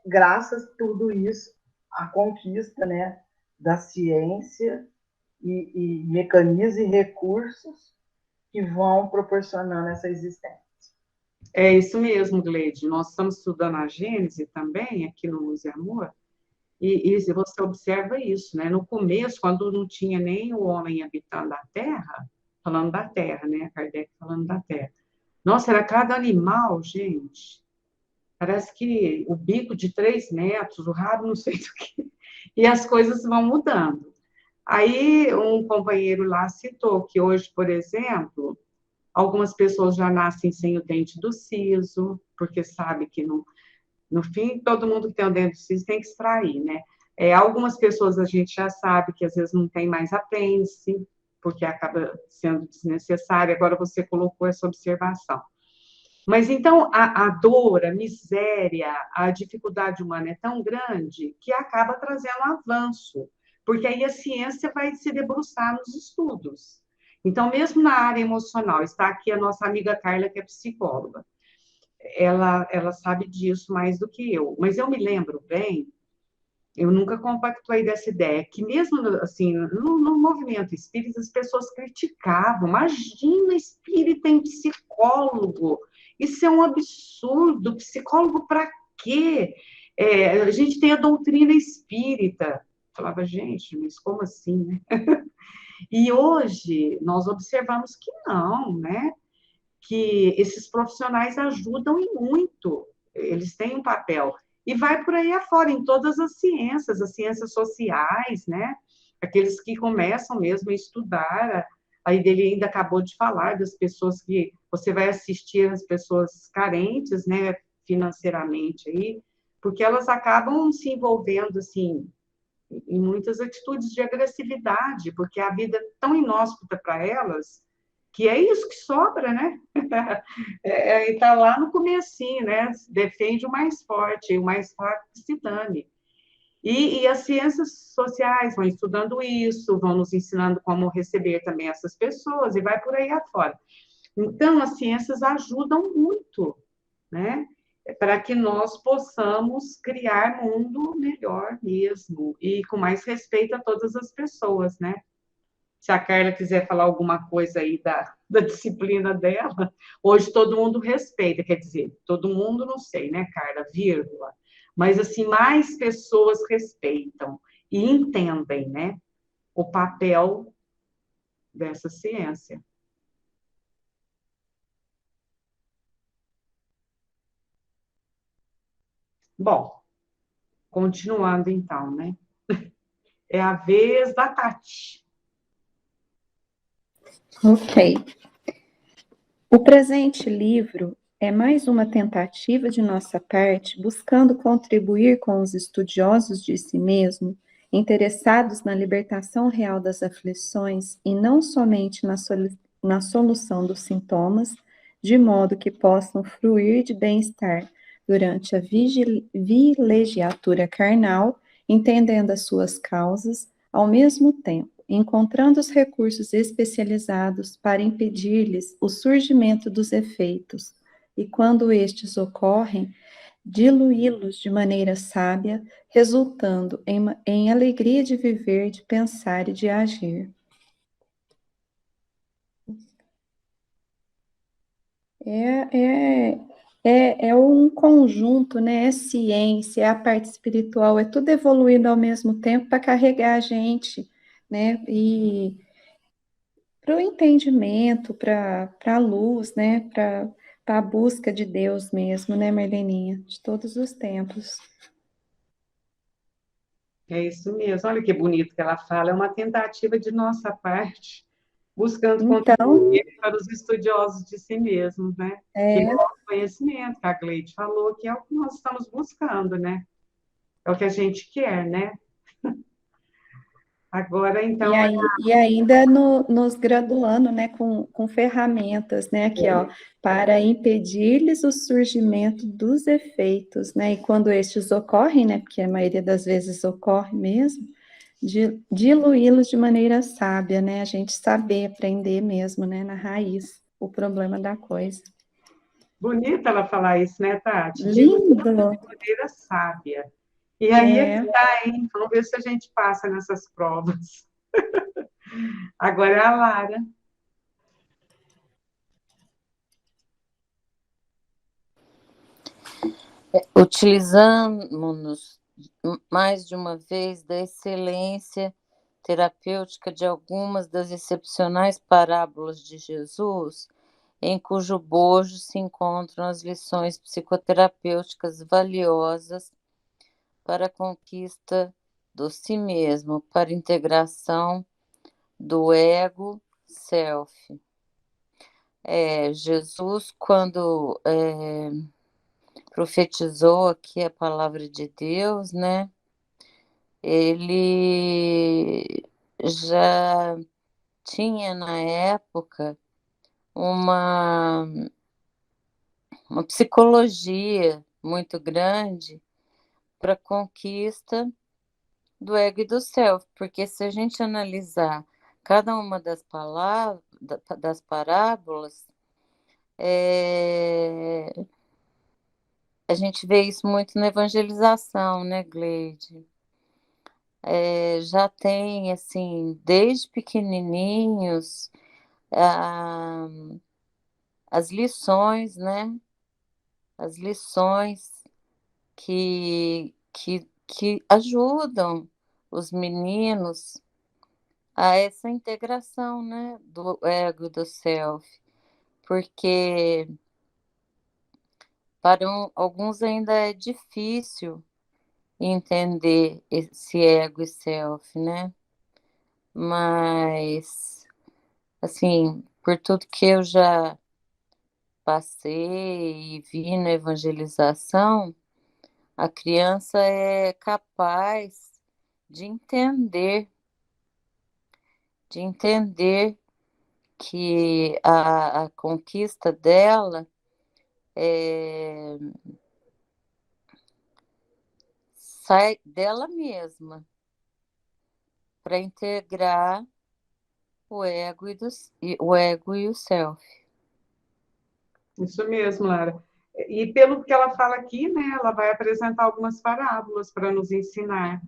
graças a tudo isso, a conquista, né, da ciência e mecanismos e recursos que vão proporcionando essa existência. É isso mesmo, Gleide. Nós estamos estudando a Gênese também, aqui no Luz e Amor, e você observa isso, né? No começo, quando não tinha nem o homem habitando a Terra, falando da Terra, né? Kardec falando da Terra. Nossa, era cada animal, gente. Parece que o bico de 3 metros, o rabo não sei do que. E as coisas vão mudando. Aí, um companheiro lá citou que hoje, por exemplo, algumas pessoas já nascem sem o dente do siso, porque sabe que no fim, todo mundo que tem o dente do siso tem que extrair, né? Algumas pessoas a gente já sabe que às vezes não tem mais apêndice, porque acaba sendo desnecessário. Agora você colocou essa observação. Mas então a dor, a miséria, a dificuldade humana é tão grande que acaba trazendo avanço, porque aí a ciência vai se debruçar nos estudos. Então, mesmo na área emocional, está aqui a nossa amiga Carla, que é psicóloga. Ela sabe disso mais do que eu. Mas eu me lembro bem, eu nunca compactuei dessa ideia, que mesmo assim, no movimento espírita, as pessoas criticavam. Imagina espírita em psicólogo. Isso é um absurdo. Psicólogo para quê? A gente tem a doutrina espírita. Eu falava, gente, mas como assim, né? E hoje nós observamos que não, né? Que esses profissionais ajudam e muito, eles têm um papel. E vai por aí afora, em todas as ciências sociais, né? Aqueles que começam mesmo a estudar aí ele ainda acabou de falar das pessoas que você vai assistir as pessoas carentes, né, financeiramente aí, porque elas acabam se envolvendo, assim, em muitas atitudes de agressividade, porque a vida é tão inóspita para elas, que é isso que sobra, né? E tá lá no comecinho, né? Defende o mais forte, e o mais forte se dane. E as ciências sociais vão estudando isso, vão nos ensinando como receber também essas pessoas, e vai por aí afora. Então, as ciências ajudam muito, né? Para que nós possamos criar mundo melhor mesmo, e com mais respeito a todas as pessoas, né? Se a Carla quiser falar alguma coisa aí da disciplina dela, hoje todo mundo respeita, quer dizer, todo mundo, não sei, né, Carla, vírgula, mas, assim, mais pessoas respeitam e entendem, né, o papel dessa ciência. Bom, continuando então, né, é a vez da Tati. Ok. O presente livro é mais uma tentativa de nossa parte, buscando contribuir com os estudiosos de si mesmo, interessados na libertação real das aflições e não somente na solução dos sintomas, de modo que possam fruir de bem-estar durante a vilegiatura carnal, entendendo as suas causas, ao mesmo tempo encontrando os recursos especializados para impedir-lhes o surgimento dos efeitos, e quando estes ocorrem, diluí-los de maneira sábia, resultando em alegria de viver, de pensar e de agir. É um conjunto, né? É ciência, é a parte espiritual, é tudo evoluindo ao mesmo tempo para carregar a gente, né? E para o entendimento, para a luz, né? Para a busca de Deus mesmo, né, Marleninha? De todos os tempos. É isso mesmo, olha que bonito que ela fala, é uma tentativa de nossa parte, buscando Então, contribuir para os estudiosos de si mesmos, né? Que é o conhecimento, que a Gleide falou, que é o que nós estamos buscando, né? É o que a gente quer, né? Agora, então, e ainda nos graduando, né, com ferramentas, né, aqui, ó, para impedir-lhes o surgimento dos efeitos, né, e quando estes ocorrem, né, porque a maioria das vezes ocorre mesmo, diluí-los de maneira sábia, né, a gente saber aprender mesmo, né, na raiz, o problema da coisa. bonita ela falar isso, né, Tati? Lindo! De maneira sábia. E aí é que tá, hein? Vamos ver se a gente passa nessas provas. Agora é a Lara. Utilizamos mais de uma vez da excelência terapêutica de algumas das excepcionais parábolas de Jesus, em cujo bojo se encontram as lições psicoterapêuticas valiosas para a conquista do si mesmo, para a integração do ego-self. Jesus, quando profetizou aqui a palavra de Deus, né? Ele já tinha na época uma psicologia muito grande para a conquista do ego e do self, porque se a gente analisar cada uma das palavras, das parábolas, a gente vê isso muito na evangelização, né, Gleide? Já tem, assim, desde pequenininhos, as lições, né? As lições que ajudam os meninos a essa integração, né, do ego e do self, porque para alguns ainda é difícil entender esse ego e self, né? Mas assim, por tudo que eu já passei e vi na evangelização, a criança é capaz de entender que a conquista dela sai dela mesma para integrar o ego e o self. Isso mesmo, Lara. E pelo que ela fala aqui, né, ela vai apresentar algumas parábolas para nos ensinar.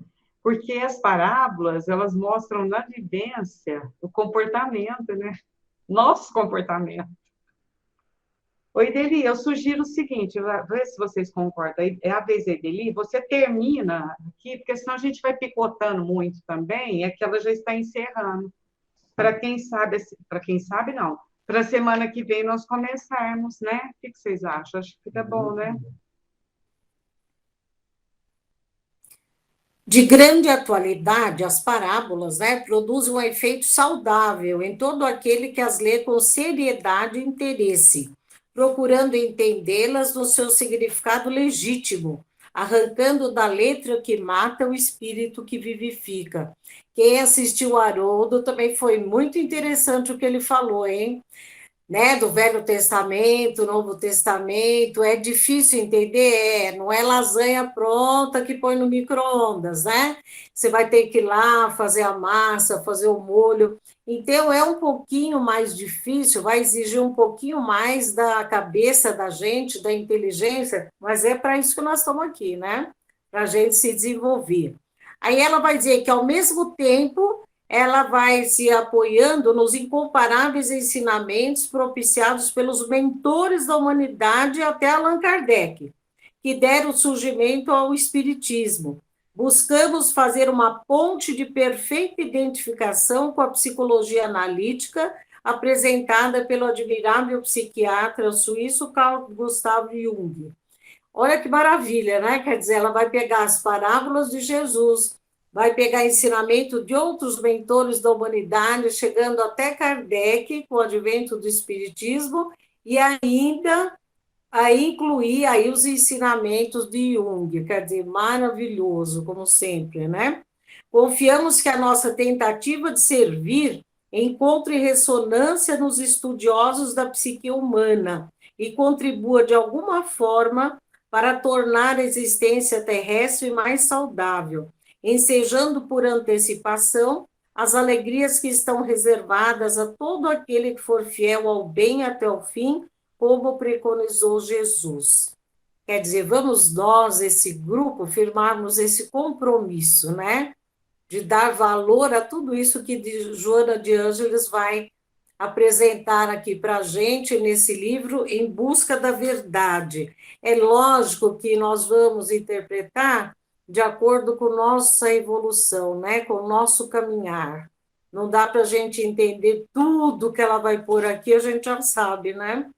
Porque as parábolas, elas mostram na vivência o comportamento, né? Nosso comportamento. Oi, Deli, eu sugiro o seguinte, vê se vocês concordam. É a vez, Deli, você termina aqui, porque senão a gente vai picotando muito também, é que ela já está encerrando. Para quem sabe não, para a semana que vem nós começarmos, né? O que vocês acham? Acho que fica bom, né? De grande atualidade, as parábolas, né, produzem um efeito saudável em todo aquele que as lê com seriedade e interesse, procurando entendê-las no seu significado legítimo, arrancando da letra que mata o espírito que vivifica. Quem assistiu Haroldo também foi muito interessante o que ele falou, hein? Né, do Velho Testamento, Novo Testamento, é difícil entender, não é lasanha pronta que põe no micro-ondas, né? Você vai ter que ir lá fazer a massa, fazer o molho. Então, é um pouquinho mais difícil, vai exigir um pouquinho mais da cabeça da gente, da inteligência, mas é para isso que nós estamos aqui, né? Para a gente se desenvolver. Aí ela vai dizer que, ao mesmo tempo, ela vai se apoiando nos incomparáveis ensinamentos propiciados pelos mentores da humanidade até Allan Kardec, que deram surgimento ao Espiritismo. Buscamos fazer uma ponte de perfeita identificação com a psicologia analítica apresentada pelo admirável psiquiatra suíço Carl Gustav Jung. Olha que maravilha, né? Quer dizer, ela vai pegar as parábolas de Jesus, vai pegar ensinamento de outros mentores da humanidade, chegando até Kardec, com o advento do Espiritismo, e ainda a incluir aí os ensinamentos de Jung, quer dizer, maravilhoso, como sempre, né? Confiamos que a nossa tentativa de servir encontre ressonância nos estudiosos da psique humana e contribua de alguma forma para tornar a existência terrestre mais saudável, ensejando por antecipação as alegrias que estão reservadas a todo aquele que for fiel ao bem até o fim, como preconizou Jesus. Quer dizer, vamos nós, esse grupo, firmarmos esse compromisso, né? De dar valor a tudo isso que Joana de Ângeles vai apresentar aqui para a gente nesse livro, Em Busca da Verdade. É lógico que nós vamos interpretar de acordo com nossa evolução, né? Com o nosso caminhar. Não dá para a gente entender tudo que ela vai pôr aqui, a gente já sabe, né?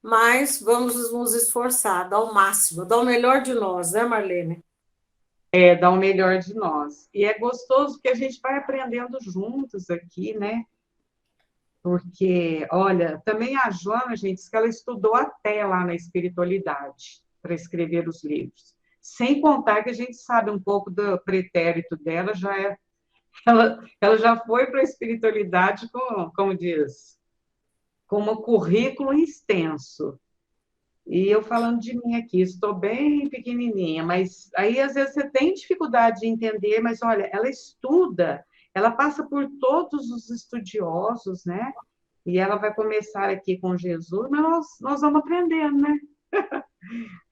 Mas vamos nos esforçar, dar o máximo, dar o melhor de nós, né, Marlene? Dar o melhor de nós. E é gostoso que a gente vai aprendendo juntos aqui, né? Porque, olha, também a Joana, gente, diz que ela estudou até lá na espiritualidade para escrever os livros. Sem contar que a gente sabe um pouco do pretérito dela, ela já foi para a espiritualidade como diz, com um currículo extenso. E eu falando de mim aqui, estou bem pequenininha, mas aí às vezes você tem dificuldade de entender, mas olha, ela estuda, ela passa por todos os estudiosos, né? E ela vai começar aqui com Jesus, mas nós vamos aprendendo, né?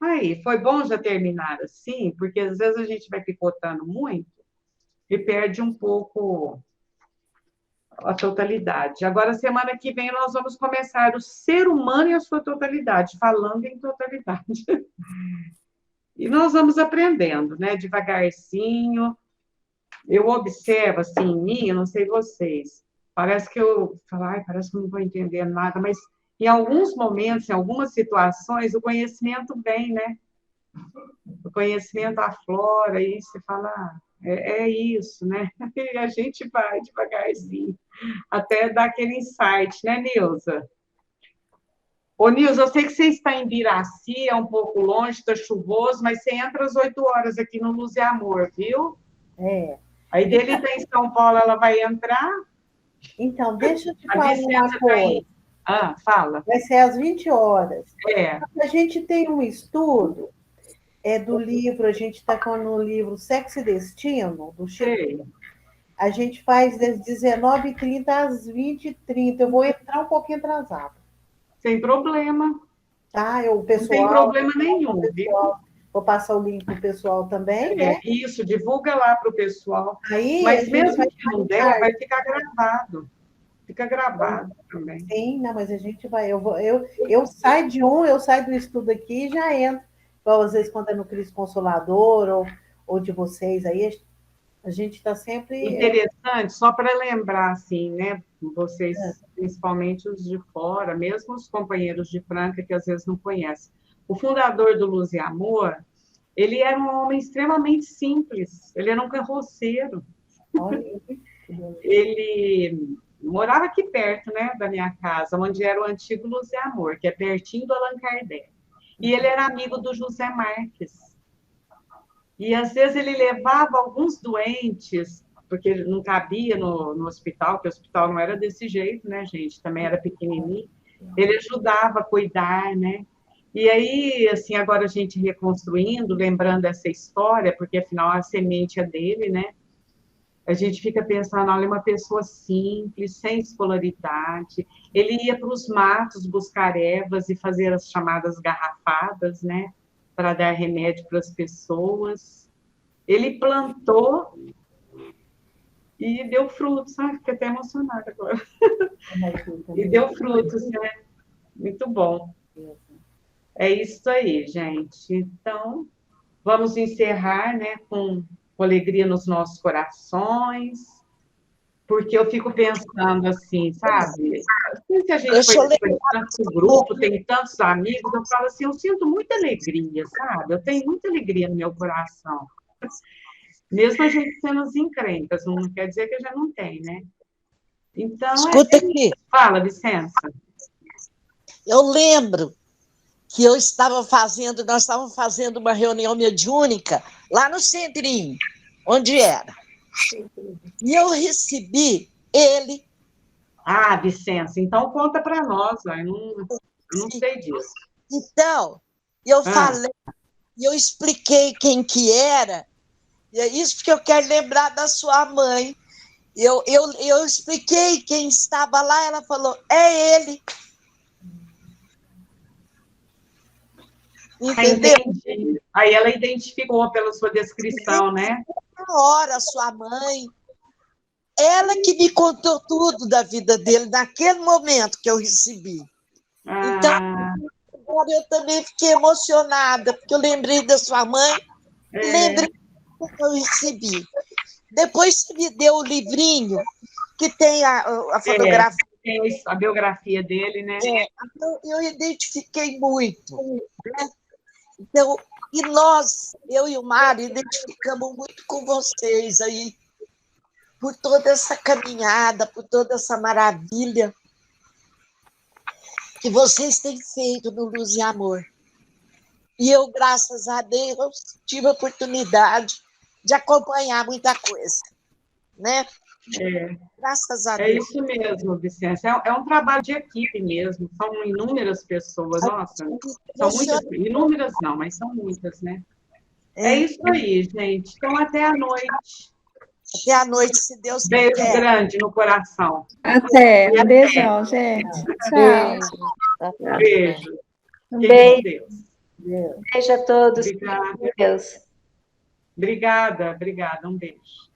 Aí, foi bom já terminar assim, porque às vezes a gente vai picotando muito e perde um pouco a totalidade. Agora, semana que vem, nós vamos começar o ser humano e a sua totalidade, falando em totalidade. E nós vamos aprendendo, né? Devagarzinho. Eu observo, assim, em mim, eu não sei vocês, parece que eu falo, parece que eu não estou entendendo nada, mas em alguns momentos, em algumas situações, o conhecimento vem, né? O conhecimento aflora, e você fala, é isso, né? E a gente vai devagarzinho, até dar aquele insight, né, Nilza? Ô, Nilza, eu sei que você está em Biraci, é um pouco longe, está chuvoso, mas você entra às 8 horas aqui no Luz e Amor, viu? É. Aí dele está em São Paulo, ela vai entrar. Então, deixa eu te A falar Vicência uma está coisa. aí. Ah, fala. Vai ser às 20 horas. É. A gente tem um estudo do livro, a gente está no livro Sexo e Destino, do Chico. Sei. A gente faz das 19h30 às 20h30. Eu vou entrar um pouquinho atrasado. Sem problema. Tá? Não tem problema nenhum, viu? Vou passar o link para o pessoal também, né? Isso, divulga lá para o pessoal. Aí, mas mesmo que não der, vai ficar gravado. Fica gravado também. Sim, não, mas a gente vai. Eu saio de eu saio do estudo aqui e já entro. Igual às vezes quando é no Cristo Consolador ou de vocês aí, a gente está sempre. Interessante, só para lembrar, assim, né? Vocês, principalmente os de fora, mesmo os companheiros de Franca, que às vezes não conhecem. O fundador do Luz e Amor, ele era um homem extremamente simples, ele era um carroceiro. Olha. Ele morava aqui perto, né, da minha casa, onde era o antigo Luz e Amor, que é pertinho do Allan Kardec. E ele era amigo do José Marques. E, às vezes, ele levava alguns doentes, porque não cabia no hospital, porque o hospital não era desse jeito, né, gente? Também era pequenininho. Ele ajudava a cuidar, né? E aí, assim, agora a gente reconstruindo, lembrando essa história, porque, afinal, a semente é dele, né? A gente fica pensando, olha, uma pessoa simples, sem escolaridade. Ele ia para os matos buscar ervas e fazer as chamadas garrafadas, né? Para dar remédio para as pessoas. Ele plantou e deu frutos. Ah, fiquei até emocionada agora. E deu frutos, né? Muito bom. É isso aí, gente. Então, vamos encerrar, né, com alegria nos nossos corações, porque eu fico pensando assim, sabe? Assim, se a gente participa de tanto grupo, tem tantos amigos, eu falo assim, eu sinto muita alegria, sabe? Eu tenho muita alegria no meu coração. Mesmo a gente sendo as encrencas, não quer dizer que já não tem, né? Então, escuta aqui. Fala, Vicença. Eu lembro que nós estávamos fazendo uma reunião mediúnica lá no Centrinho, onde era. E eu recebi ele. Ah, Vicença, então conta para nós, eu não sei disso. Então, eu falei, eu expliquei quem que era, e é isso porque eu quero lembrar da sua mãe. Eu expliquei quem estava lá, ela falou, é ele. Entendeu? Aí ela identificou pela sua descrição, né? Na hora, sua mãe, ela que me contou tudo da vida dele, naquele momento que eu recebi. Então, agora eu também fiquei emocionada, porque eu lembrei da sua mãe, lembrei do que eu recebi. Depois você me deu o livrinho, que tem a fotografia. Tem a biografia dele, né? Eu identifiquei muito, né? Então, e nós, eu e o Mário, identificamos muito com vocês aí, por toda essa caminhada, por toda essa maravilha que vocês têm feito no Luz e Amor. E eu, graças a Deus, tive a oportunidade de acompanhar muita coisa, né? Graças a Deus. É isso mesmo, Vicência. É um trabalho de equipe mesmo. São inúmeras pessoas. Nossa, são muitas. Inúmeras não, mas são muitas, né? É isso aí, gente. Então, até a noite. Até a noite, se Deus quiser. Beijo grande no coração. Até. Um beijão, gente. Tchau. Beijo. Um beijo. Deus. Beijo a todos. Obrigada. Deus. Obrigada. Um beijo.